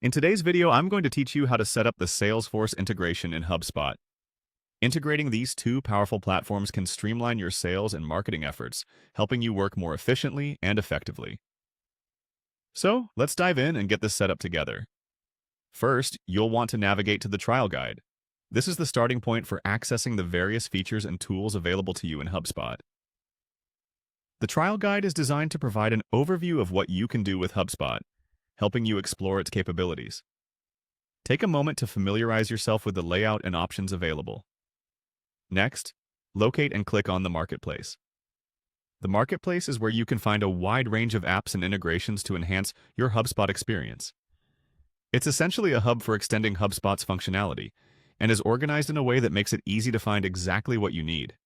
In today's video, I'm going to teach you how to set up the Salesforce integration in HubSpot. Integrating these two powerful platforms can streamline your sales and marketing efforts, helping you work more efficiently and effectively. So, let's dive in and get this set up together. First, you'll want to navigate to the trial guide. This is the starting point for accessing the various features and tools available to you in HubSpot. The trial guide is designed to provide an overview of what you can do with HubSpot, helping you explore its capabilities. Take a moment to familiarize yourself with the layout and options available. Next, locate and click on the Marketplace. The Marketplace is where you can find a wide range of apps and integrations to enhance your HubSpot experience. It's essentially a hub for extending HubSpot's functionality, and is organized in a way that makes it easy to find exactly what you need.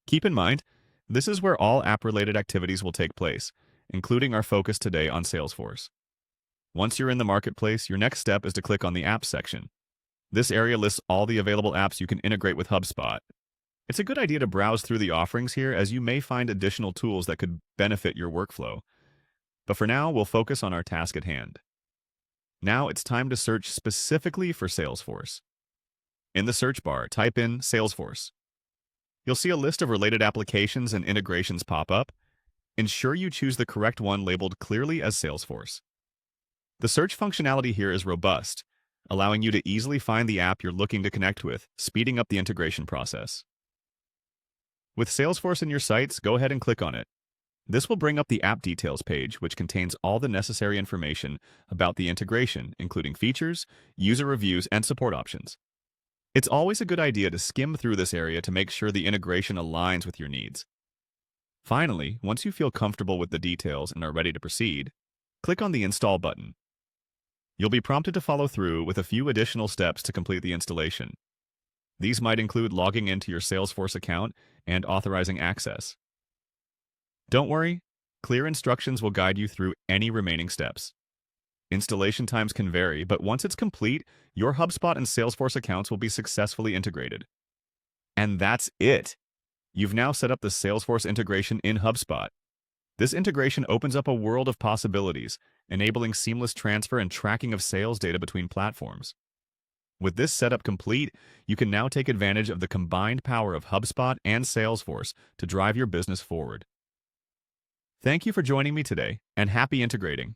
Keep in mind, this is where all app-related activities will take place, including our focus today on Salesforce. Once you're in the Marketplace, your next step is to click on the Apps section. This area lists all the available apps you can integrate with HubSpot. It's a good idea to browse through the offerings here, as you may find additional tools that could benefit your workflow. But for now, we'll focus on our task at hand. Now it's time to search specifically for Salesforce. In the search bar, type in Salesforce. You'll see a list of related applications and integrations pop up. Ensure you choose the correct one labeled clearly as Salesforce. The search functionality here is robust, allowing you to easily find the app you're looking to connect with, speeding up the integration process. With Salesforce in your sights, go ahead and click on it. This will bring up the app details page, which contains all the necessary information about the integration, including features, user reviews, and support options. It's always a good idea to skim through this area to make sure the integration aligns with your needs. Finally, once you feel comfortable with the details and are ready to proceed, click on the Install button. You'll be prompted to follow through with a few additional steps to complete the installation. These might include logging into your Salesforce account and authorizing access. Don't worry, clear instructions will guide you through any remaining steps. Installation times can vary, but once it's complete, your HubSpot and Salesforce accounts will be successfully integrated. And that's it! You've now set up the Salesforce integration in HubSpot. This integration opens up a world of possibilities, enabling seamless transfer and tracking of sales data between platforms. With this setup complete, you can now take advantage of the combined power of HubSpot and Salesforce to drive your business forward. Thank you for joining me today, and happy integrating!